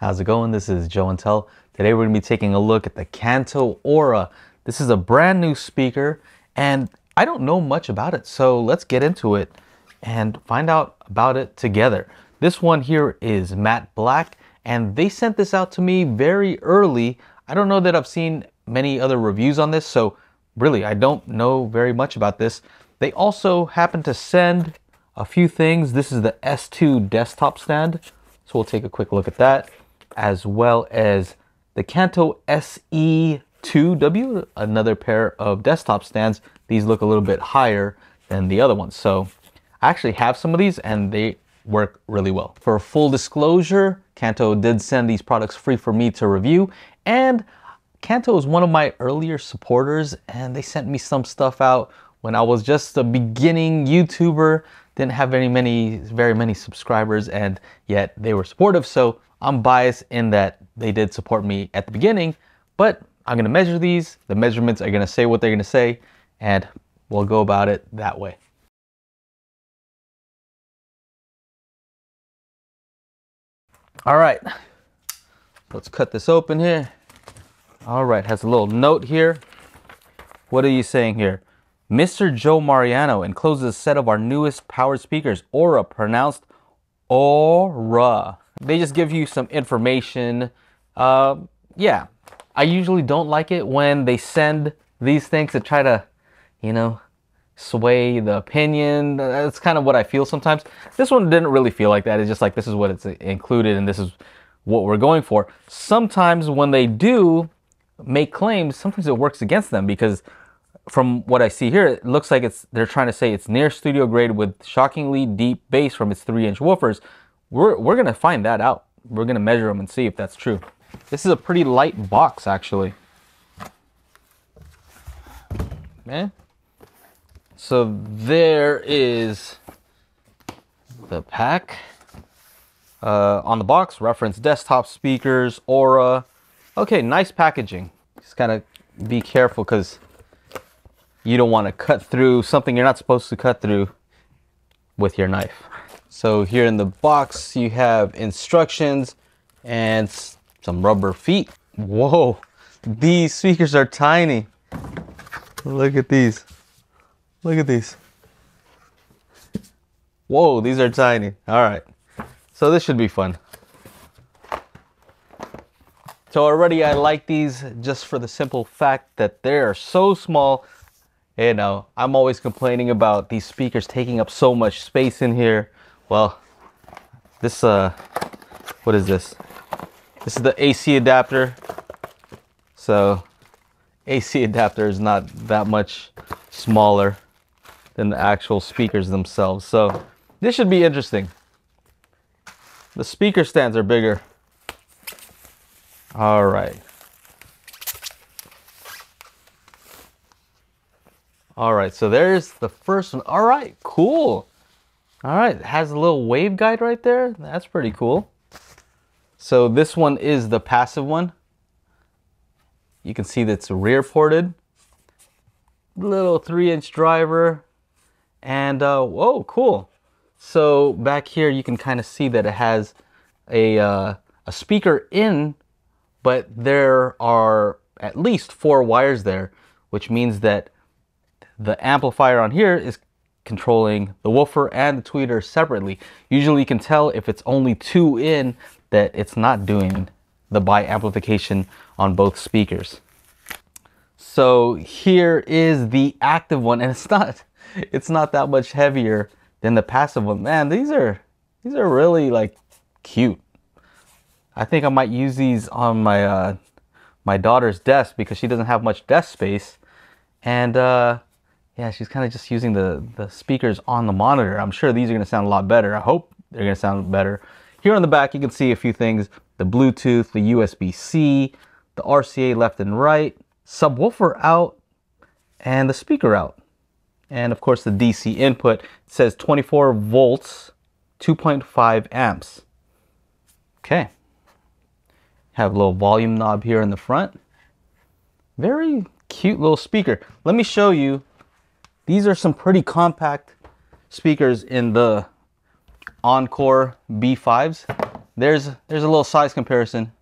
How's it going? This is Joe and Tell. Today we're going to be taking a look at the Kanto ORA. This is a brand new speaker and I don't know much about it, so let's get into it and find out about it together. This one here is matte black and they sent this out to me very early. I don't know that I've seen many other reviews on this, so really I don't know very much about this. They also happen to send a few things. This is the S2 desktop stand, so we'll take a quick look at that, as well as the Kanto SE2W, another pair of desktop stands. These look a little bit higher than the other ones, so I actually have some of these and they work really well. For full disclosure, Kanto did send these products free for me to review, and Kanto is one of my earlier supporters and they sent me some stuff out when I was just a beginning YouTuber, didn't have very many subscribers, and yet they were supportive, so I'm biased in that they did support me at the beginning, but I'm gonna measure these. The measurements are gonna say what they're gonna say, and we'll go about it that way. All right, let's cut this open here. All right, has a little note here. What are you saying here? Mr. Joe Mariano encloses a set of our newest powered speakers, ORA, pronounced ORA. They just give you some information. Yeah, I usually don't like it when they send these things to try to, you know, sway the opinion. That's kind of what I feel sometimes. This one didn't really feel like that. It's just like, this is what it's included and this is what we're going for. Sometimes when they do make claims, sometimes it works against them, because from what I see here, it looks like they're trying to say it's near studio grade with shockingly deep bass from its 3-inch woofers. We're gonna find that out. We're gonna measure them and see if that's true. This is a pretty light box, actually. Man. So there is the pack. On the box, reference desktop speakers, ORA. Okay, nice packaging. Just gotta be careful because you don't want to cut through something you're not supposed to cut through with your knife. So here in the box you have instructions and some rubber feet. Whoa, these speakers are tiny. Look at these. Look at these. Whoa, these are tiny. All right, so this should be fun. So already I like these just for the simple fact that they are so small. You know, I'm always complaining about these speakers taking up so much space in here. Well, this, what is this? This is the AC adapter. So, AC adapter is not that much smaller than the actual speakers themselves. So, this should be interesting. The speaker stands are bigger. All right. All right, so there's the first one. All right, cool. All right, it has a little wave guide right there. That's pretty cool. So this one is the passive one. You can see that's rear ported. Little 3-inch driver. And whoa, cool. So back here you can kind of see that it has a speaker in, but there are at least 4 wires there, which means that the amplifier on here is controlling the woofer and the tweeter separately. Usually you can tell if it's only 2 in that it's not doing the bi-amplification on both speakers. So here is the active one, and it's not that much heavier than the passive one. Man, these are really like cute. I think I might use these on my my daughter's desk because she doesn't have much desk space, and yeah, she's kind of just using the speakers on the monitor. I'm sure these are going to sound a lot better. I hope they're going to sound better. Here on the back, you can see a few things. The Bluetooth, the USB-C, the RCA left and right, subwoofer out, and the speaker out. And of course, the DC input. It says 24 volts, 2.5 amps. Okay. Have a little volume knob here in the front. Very cute little speaker. Let me show you. These are some pretty compact speakers in the Encore B5s. there's a little size comparison.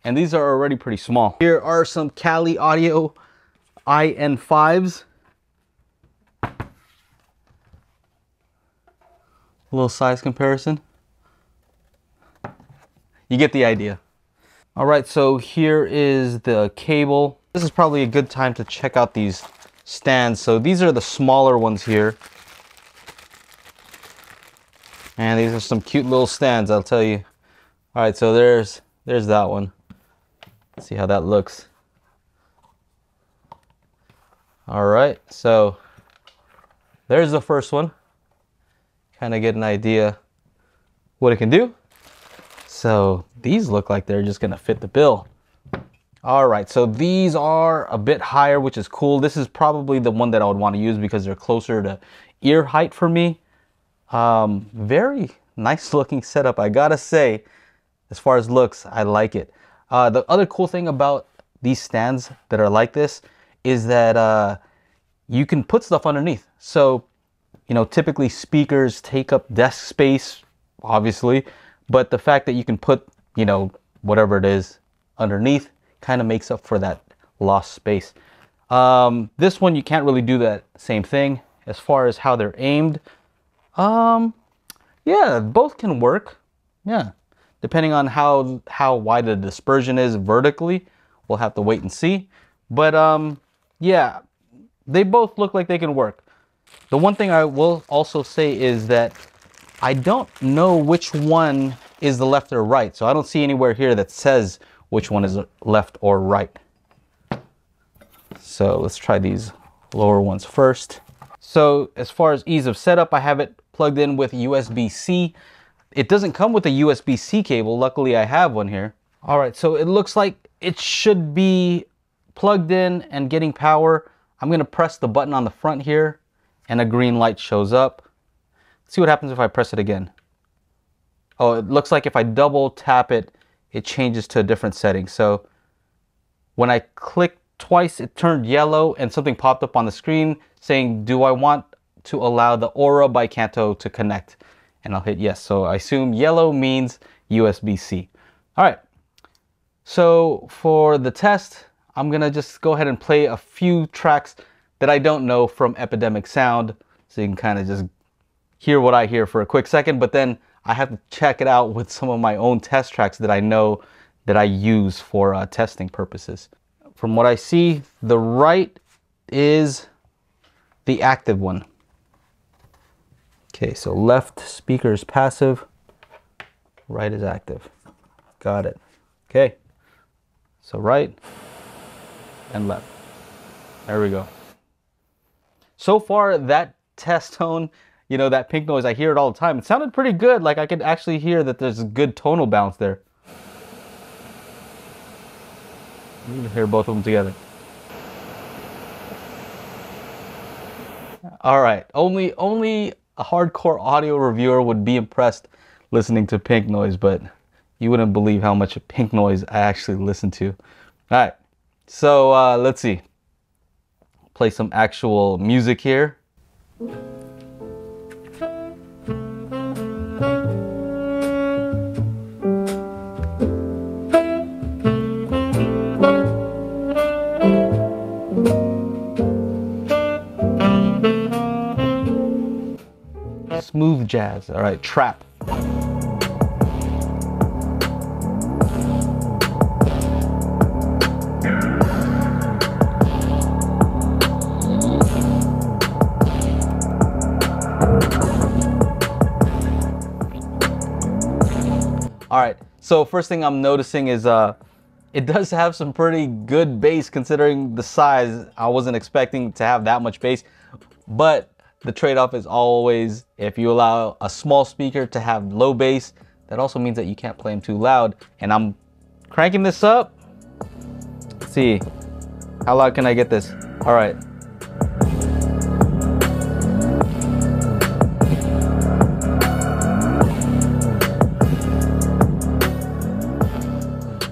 And these are already pretty small. Here are some Kali Audio IN5s. A little size comparison. You get the idea. All right, so here is the cable. This is probably a good time to check out these stands. So these are the smaller ones here. And these are some cute little stands, I'll tell you. All right, so there's that one. Let's see how that looks. All right, so there's the first one. Kind of get an idea what it can do. So these look like they're just gonna fit the bill. All right, so these are a bit higher, which is cool. This is probably the one that I would want to use because they're closer to ear height for me. Very nice looking setup, I gotta say. As far as looks, I like it. The other cool thing about these stands that are like this is that you can put stuff underneath. So, you know, typically speakers take up desk space, obviously, but the fact that you can put, you know, whatever it is underneath kind of makes up for that lost space. This one, you can't really do that same thing. As far as how they're aimed, yeah, both can work. Yeah, depending on how wide the dispersion is vertically, we'll have to wait and see. But yeah, they both look like they can work. The one thing I will also say is that I don't know which one is the left or right. So I don't see anywhere here that says which one is left or right. So let's try these lower ones first. So as far as ease of setup, I have it plugged in with USB-C. It doesn't come with a USB-C cable. Luckily, I have one here. All right, so it looks like it should be plugged in and getting power. I'm gonna press the button on the front here and a green light shows up. Let's see what happens if I press it again. Oh, it looks like if I double tap it, it changes to a different setting. So when I clicked twice, it turned yellow and something popped up on the screen saying, do I want to allow the Aura by Kanto to connect? And I'll hit yes. So I assume yellow means USB-C. All right. So for the test, I'm gonna just go ahead and play a few tracks that I don't know from Epidemic Sound. So you can kind of just hear what I hear for a quick second, but then I have to check it out with some of my own test tracks that I know that I use for testing purposes. From what I see, the right is the active one. Okay, so left speaker is passive, right is active. Got it. Okay, so right and left. There we go. So far, that test tone, you know, that pink noise, I hear it all the time. It sounded pretty good. Like I could actually hear that there's a good tonal balance there. You can hear both of them together. All right, only a hardcore audio reviewer would be impressed listening to pink noise, but you wouldn't believe how much pink noise I actually listen to. All right, so let's see. Play some actual music here. Smooth jazz. All right, trap. All right, so first thing I'm noticing is it does have some pretty good bass considering the size. I wasn't expecting to have that much bass, but the trade-off is always if you allow a small speaker to have low bass, that also means that you can't play them too loud. And I'm cranking this up. Let's see, how loud can I get this? All right.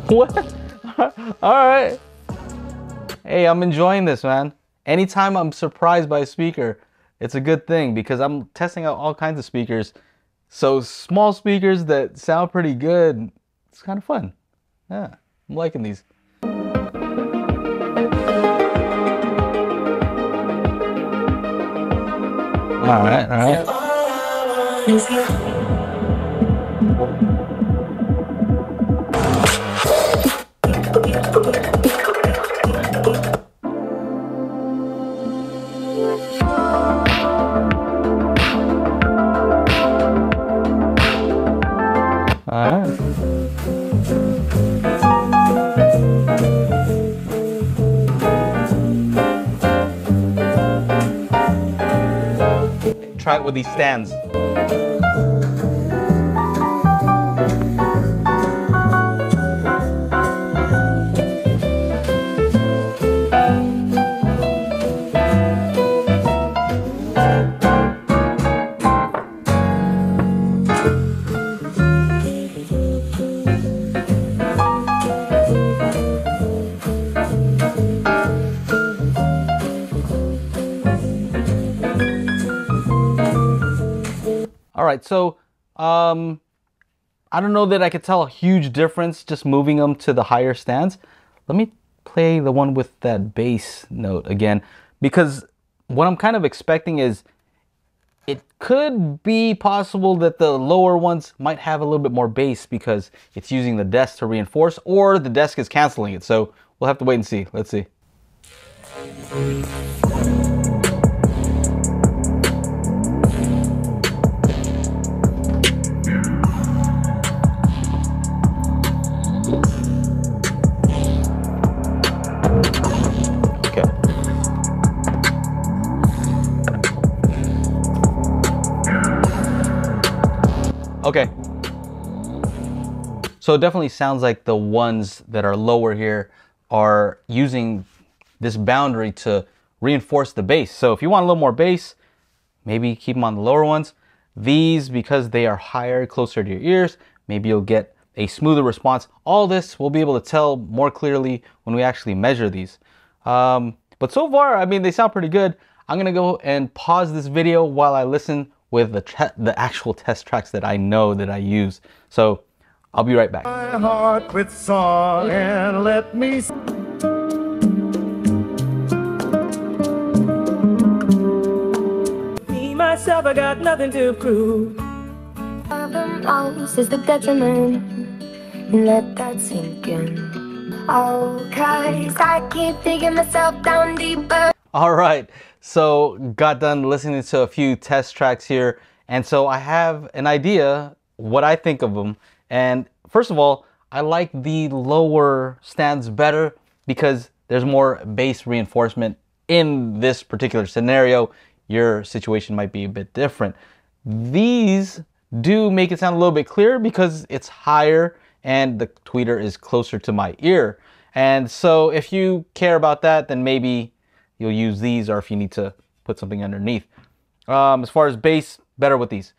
What? All right. Hey, I'm enjoying this, man. Anytime I'm surprised by a speaker, it's a good thing because I'm testing out all kinds of speakers So small speakers that sound pretty good. It's kind of fun. Yeah, I'm liking these. All right, all right. All right. Try it with these stands. All right, so I don't know that I could tell a huge difference just moving them to the higher stands. Let me play the one with that bass note again, because what I'm kind of expecting is it could be possible that the lower ones might have a little bit more bass because it's using the desk to reinforce, or the desk is canceling it. So we'll have to wait and see. Let's see. Okay, so it definitely sounds like the ones that are lower here are using this boundary to reinforce the bass. So if you want a little more bass, maybe keep them on the lower ones. These, because they are higher, closer to your ears, maybe you'll get a smoother response. All this we'll be able to tell more clearly when we actually measure these. But so far, I mean, they sound pretty good. I'm gonna go and pause this video while I listen with the actual test tracks that I know that I use. So I'll be right back. My heart with song and let me me myself, I got nothing to prove. The most is the detriment. Let that sink in. Oh, 'cause I keep digging myself down deeper. All right, so got done listening to a few test tracks here, and so I have an idea what I think of them. And first of all, I like the lower stands better because there's more bass reinforcement in this particular scenario. Your situation might be a bit different. These do make it sound a little bit clearer because it's higher and the tweeter is closer to my ear. And so if you care about that, then maybe you'll use these, or if you need to put something underneath. As far as bass, better with these.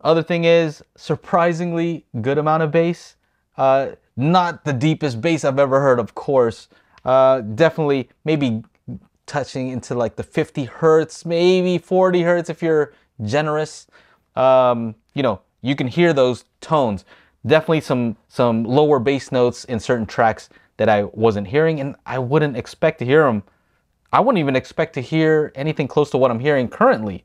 Other thing is, surprisingly good amount of bass. Not the deepest bass I've ever heard, of course. Definitely maybe touching into like the 50 hertz, maybe 40 hertz if you're generous. You know, you can hear those tones. Definitely some lower bass notes in certain tracks that I wasn't hearing, and I wouldn't expect to hear them. I wouldn't even expect to hear anything close to what I'm hearing currently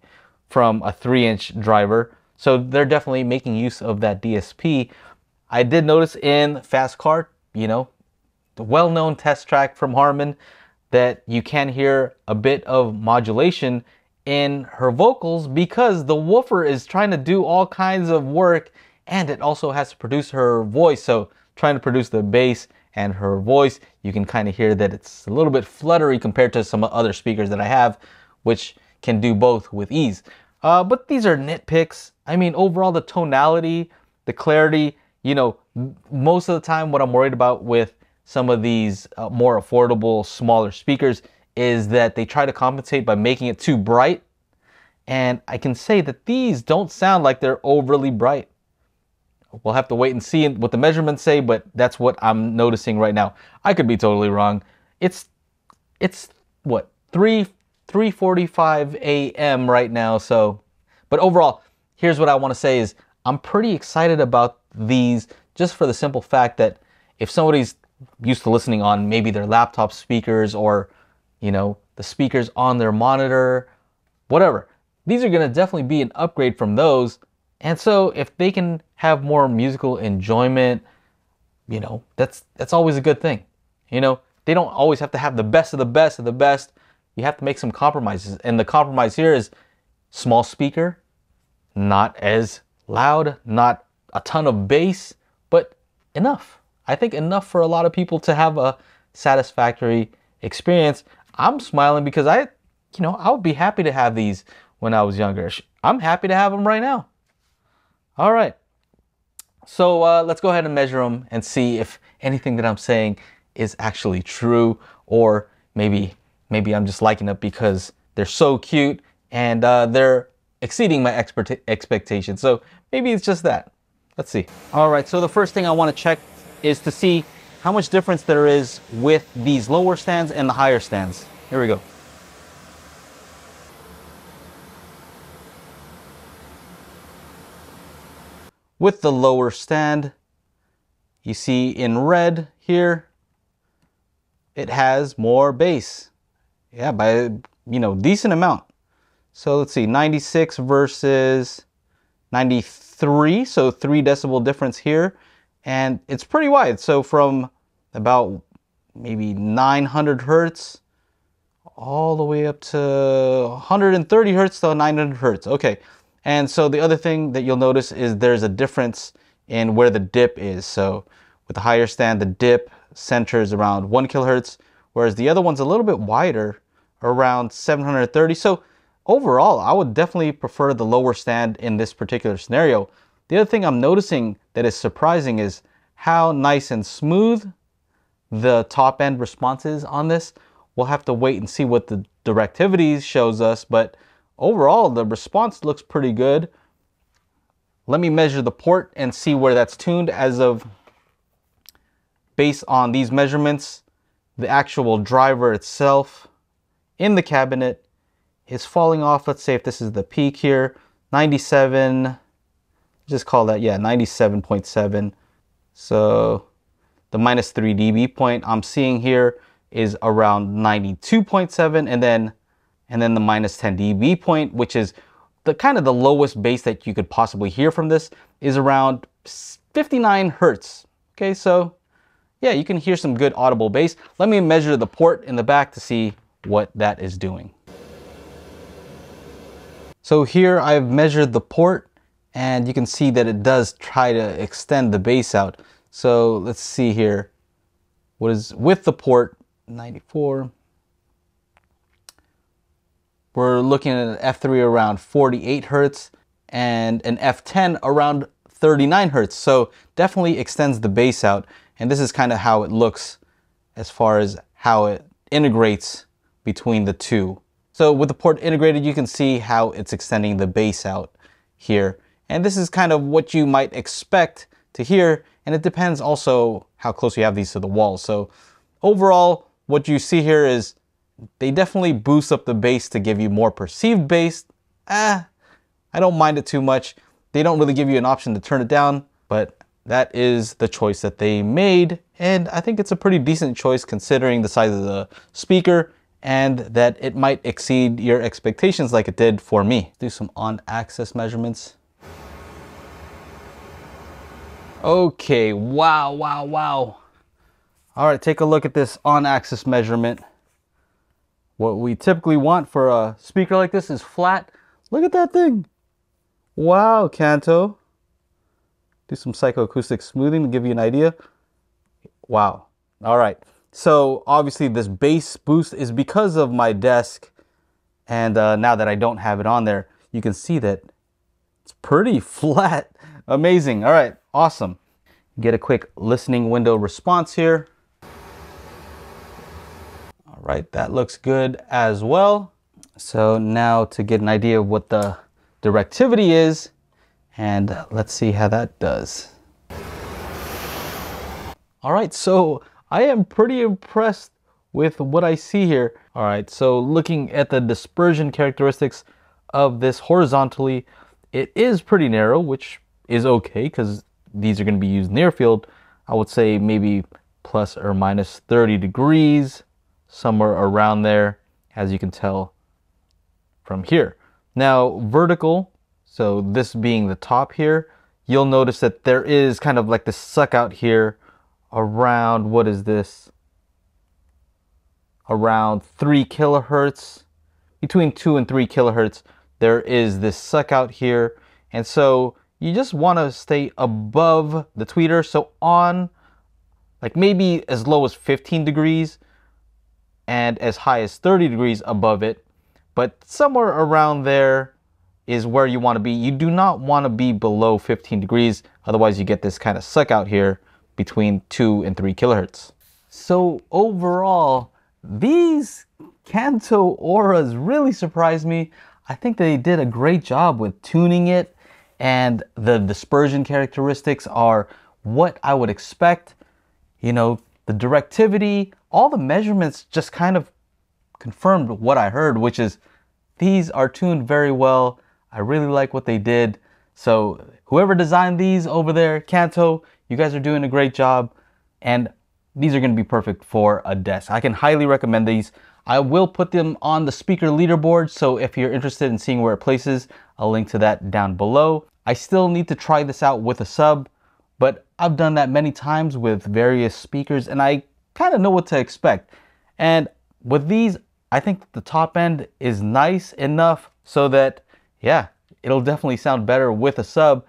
from a 3-inch driver. So they're definitely making use of that DSP. I did notice in Fast Car, you know, the well-known test track from Harman, that you can hear a bit of modulation in her vocals because the woofer is trying to do all kinds of work, and it also has to produce her voice. So trying to produce the bass and her voice, you can kind of hear that it's a little bit fluttery compared to some other speakers that I have, which can do both with ease. But these are nitpicks. I mean, overall, the tonality, the clarity, you know, most of the time what I'm worried about with some of these more affordable, smaller speakers is that they try to compensate by making it too bright. And I can say that these don't sound like they're overly bright. We'll have to wait and see what the measurements say, but that's what I'm noticing right now. I could be totally wrong. It's what, 3:45 a.m. right now. So, but overall, here's what I want to say is I'm pretty excited about these just for the simple fact that if somebody's used to listening on maybe their laptop speakers or, you know, the speakers on their monitor, whatever, these are going to definitely be an upgrade from those. And so if they can have more musical enjoyment, you know, that's always a good thing. You know, they don't always have to have the best of the best of the best. You have to make some compromises. And the compromise here is small speaker, not as loud, not a ton of bass, but enough. I think enough for a lot of people to have a satisfactory experience. I'm smiling because I would be happy to have these when I was younger. I'm happy to have them right now. All right. So let's go ahead and measure them and see if anything that I'm saying is actually true, or maybe I'm just liking it because they're so cute and they're exceeding my expectations. So maybe it's just that. Let's see. All right, so the first thing I want to check is to see how much difference there is with these lower stands and the higher stands. Here we go. With the lower stand, you see in red here, it has more bass. Yeah, by, decent amount. So let's see, 96 versus 93, so 3 decibel difference here. And it's pretty wide. So from about maybe 900 hertz all the way up to 130 hertz to 900 hertz. Okay. And so the other thing that you'll notice is there's a difference in where the dip is. So with the higher stand, the dip centers around 1 kilohertz, whereas the other one's a little bit wider, around 730. So overall, I would definitely prefer the lower stand in this particular scenario. The other thing I'm noticing that is surprising is how nice and smooth the top end response is on this. We'll have to wait and see what the directivity shows us, but overall, the response looks pretty good. Let me measure the port and see where that's tuned as of, based on these measurements, the actual driver itself in the cabinet is falling off. Let's say if this is the peak here, 97, just call that, yeah, 97.7. So the minus 3 dB point I'm seeing here is around 92.7, and then the minus 10 dB point, which is the kind of the lowest bass that you could possibly hear from this, is around 59 hertz. Okay, so yeah, you can hear some good audible bass. Let me measure the port in the back to see what that is doing. So here I've measured the port, and you can see that it does try to extend the bass out. So let's see here. What is with the port, 94. We're looking at an F3 around 48 hertz and an F10 around 39 hertz. So definitely extends the bass out. And this is kind of how it looks as far as how it integrates between the two. So with the port integrated, you can see how it's extending the bass out here. And this is kind of what you might expect to hear. And it depends also how close you have these to the wall. So overall, what you see here is they definitely boost up the bass to give you more perceived bass. I don't mind it too much. They don't really give you an option to turn it down, but that is the choice that they made. And I think it's a pretty decent choice considering the size of the speaker and that it might exceed your expectations like it did for me. Do some on-axis measurements. Okay, wow. All right, take a look at this on-axis measurement. What we typically want for a speaker like this is flat. Look at that thing. Wow, Kanto. Do some psychoacoustic smoothing to give you an idea. Wow. All right. So obviously this bass boost is because of my desk. And now that I don't have it on there, you can see that it's pretty flat. Amazing. All right. Awesome. Get a quick listening window response here. All right, that looks good as well. So now to get an idea of what the directivity is, and let's see how that does. All right, so I am pretty impressed with what I see here. All right, so looking at the dispersion characteristics of this horizontally, it is pretty narrow, which is okay because these are going to be used near field. I would say maybe plus or minus 30 degrees, somewhere around there, as you can tell from here. Now, vertical, so this being the top here, you'll notice that there is kind of like the suck out here around, what is this? Around 3 kilohertz, between 2 and 3 kilohertz, there is this suck out here. And so you just want to stay above the tweeter. So on like maybe as low as 15 degrees and as high as 30 degrees above it. But somewhere around there is where you want to be. You do not want to be below 15 degrees. Otherwise you get this kind of suck out here between 2 and 3 kilohertz. So overall, these Kanto ORAs really surprised me. I think they did a great job with tuning it, and the dispersion characteristics are what I would expect. You know, the directivity, all the measurements just kind of confirmed what I heard, which is these are tuned very well. I really like what they did. So whoever designed these over there, Kanto, you guys are doing a great job. And these are going to be perfect for a desk. I can highly recommend these. I will put them on the speaker leaderboard. So if you're interested in seeing where it places, I'll link to that down below. I still need to try this out with a sub, but I've done that many times with various speakers and I kind of know what to expect. And with these, I think the top end is nice enough so that, yeah, it'll definitely sound better with a sub.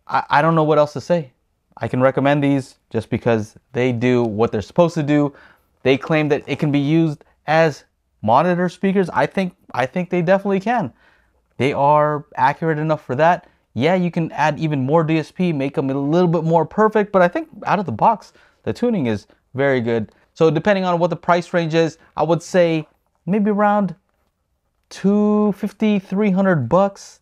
I don't know what else to say. I can recommend these just because they do what they're supposed to do. They claim that it can be used as monitor speakers. I think they definitely can. They are accurate enough for that. Yeah, you can add even more DSP, make them a little bit more perfect, but I think out of the box, the tuning is very good. So depending on what the price range is, I would say maybe around $250, $300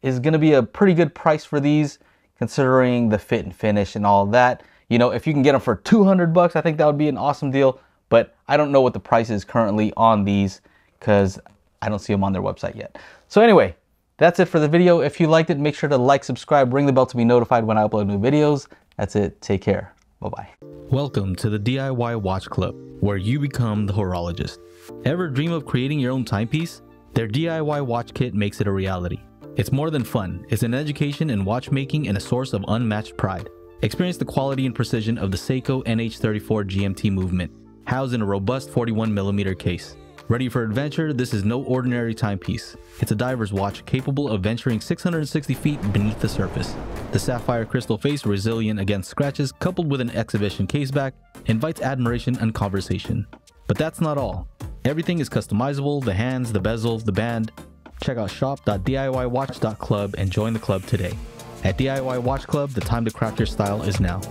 is gonna be a pretty good price for these, considering the fit and finish and all that. You know, if you can get them for $200, I think that would be an awesome deal, but I don't know what the price is currently on these because I don't see them on their website yet. So anyway, that's it for the video. If you liked it, make sure to like, subscribe, ring the bell to be notified when I upload new videos. That's it. Take care. Bye-bye. Welcome to the DIY Watch Club, where you become the horologist. Ever dream of creating your own timepiece? Their DIY watch kit makes it a reality. It's more than fun. It's an education in watchmaking and a source of unmatched pride. Experience the quality and precision of the Seiko NH34 GMT movement, housed in a robust 41mm case. Ready for adventure? This is no ordinary timepiece. It's a diver's watch capable of venturing 660 feet beneath the surface. The sapphire crystal face, resilient against scratches, coupled with an exhibition caseback, invites admiration and conversation. But that's not all. Everything is customizable: the hands, the bezel, the band. Check out shop.diywatch.club and join the club today. At DIY Watch Club, the time to craft your style is now.